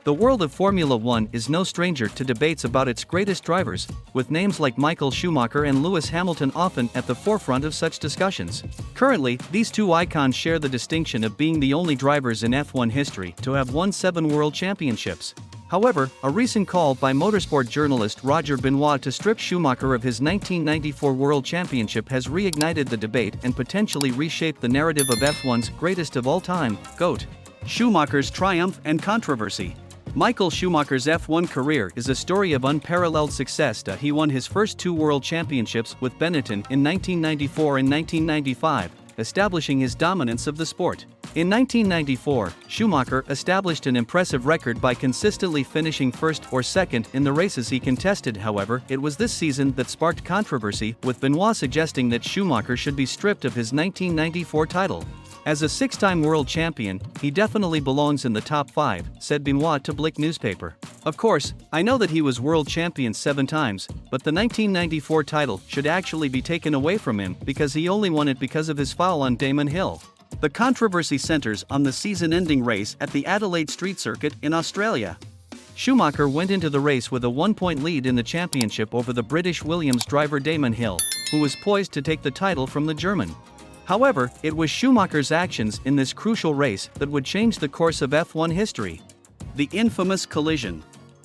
The world of Formula One is no stranger to debates about its greatest drivers, with names like Michael Schumacher and Lewis Hamilton often at the forefront of such discussions. Currently, these two icons share the distinction of being the only drivers in F1 history to have won 7 world championships. However, a recent call by motorsport journalist Roger Benoit to strip Schumacher of his 1994 World Championship has reignited the debate and potentially reshaped the narrative of F1's greatest of all time, GOAT. Schumacher's triumph and controversy. Michael Schumacher's F1 career is a story of unparalleled success. He won his first 2 world championships with Benetton in 1994 and 1995, establishing his dominance of the sport. In 1994, Schumacher established an impressive record by consistently finishing first or second in the races he contested. However, it was this season that sparked controversy, with Benoit suggesting that Schumacher should be stripped of his 1994 title. As a 6-time world champion, he definitely belongs in the top 5, said Benoit to Blick newspaper. Of course, I know that he was world champion 7 times, but the 1994 title should actually be taken away from him because he only won it because of his foul on Damon Hill. The controversy centers on the season-ending race at the Adelaide Street Circuit in Australia. Schumacher went into the race with a 1-point lead in the championship over the British Williams driver Damon Hill, who was poised to take the title from the German. However, it was Schumacher's actions in this crucial race that would change the course of F1 history. The infamous collision.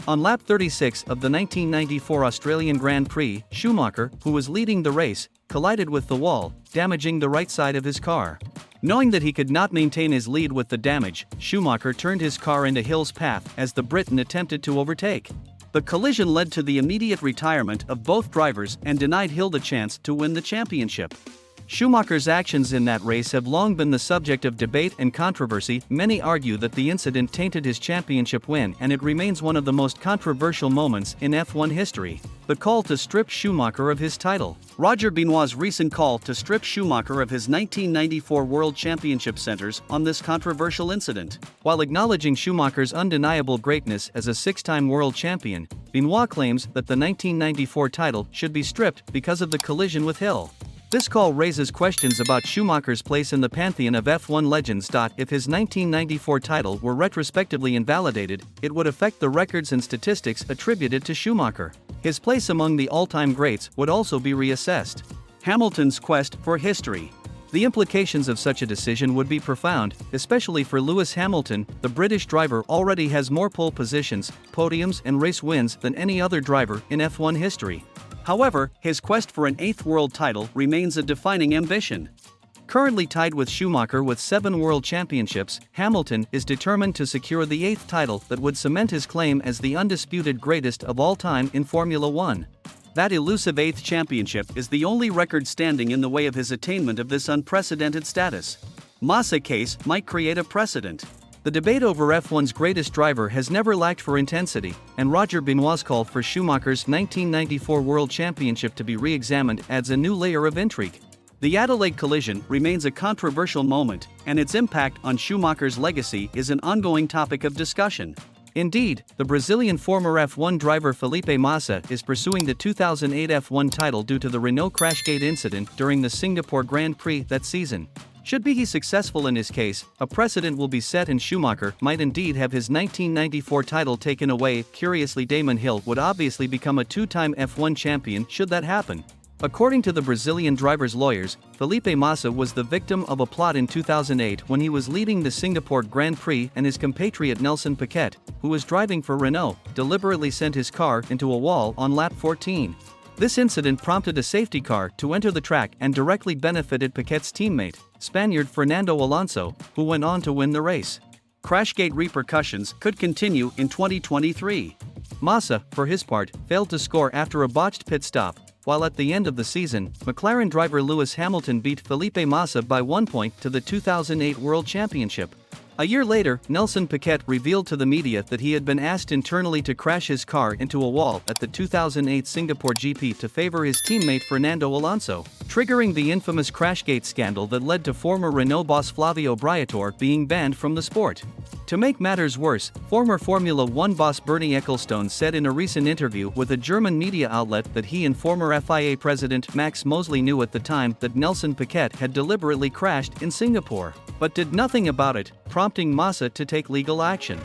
On lap 36 of the 1994 Australian Grand Prix, Schumacher, who was leading the race, collided with the wall, damaging the right side of his car. Knowing that he could not maintain his lead with the damage, Schumacher turned his car into Hill's path as the Briton attempted to overtake. The collision led to the immediate retirement of both drivers and denied Hill the chance to win the championship. Schumacher's actions in that race have long been the subject of debate and controversy. Many argue that the incident tainted his championship win, and it remains one of the most controversial moments in F1 history. The call to strip Schumacher of his title. Roger Benoit's recent call to strip Schumacher of his 1994 World Championship centers on this controversial incident. While acknowledging Schumacher's undeniable greatness as a 6-time world champion, Benoit claims that the 1994 title should be stripped because of the collision with Hill. This call raises questions about Schumacher's place in the pantheon of F1 legends. If his 1994 title were retrospectively invalidated, it would affect the records and statistics attributed to Schumacher. His place among the all-time greats would also be reassessed. Hamilton's quest for history. The implications of such a decision would be profound, especially for Lewis Hamilton. The British driver already has more pole positions, podiums, and race wins than any other driver in F1 history. However, his quest for an 8th world title remains a defining ambition. Currently tied with Schumacher with 7 world championships, Hamilton is determined to secure the 8th title that would cement his claim as the undisputed greatest of all time in Formula One. That elusive 8th championship is the only record standing in the way of his attainment of this unprecedented status. Massa case might create a precedent. The debate over F1's greatest driver has never lacked for intensity, and Roger Benoit's call for Schumacher's 1994 World Championship to be re-examined adds a new layer of intrigue. The Adelaide collision remains a controversial moment, and its impact on Schumacher's legacy is an ongoing topic of discussion. Indeed, the Brazilian former F1 driver Felipe Massa is pursuing the 2008 F1 title due to the Renault Crashgate incident during the Singapore Grand Prix that season. Should he be successful in his case, a precedent will be set and Schumacher might indeed have his 1994 title taken away. Curiously, Damon Hill would obviously become a 2-time F1 champion should that happen. According to the Brazilian driver's lawyers, Felipe Massa was the victim of a plot in 2008 when he was leading the Singapore Grand Prix and his compatriot Nelson Piquet, who was driving for Renault, deliberately sent his car into a wall on lap 14. This incident prompted a safety car to enter the track and directly benefited Piquet's teammate, Spaniard Fernando Alonso, who went on to win the race. Crashgate repercussions could continue in 2023. Massa, for his part, failed to score after a botched pit stop, while at the end of the season, McLaren driver Lewis Hamilton beat Felipe Massa by 1 point to the 2008 World Championship. A year later, Nelson Piquet revealed to the media that he had been asked internally to crash his car into a wall at the 2008 Singapore GP to favor his teammate Fernando Alonso, triggering the infamous Crashgate scandal that led to former Renault boss Flavio Briatore being banned from the sport. To make matters worse, former Formula One boss Bernie Ecclestone said in a recent interview with a German media outlet that he and former FIA president Max Mosley knew at the time that Nelson Piquet had deliberately crashed in Singapore, but did nothing about it, prompting Massa to take legal action.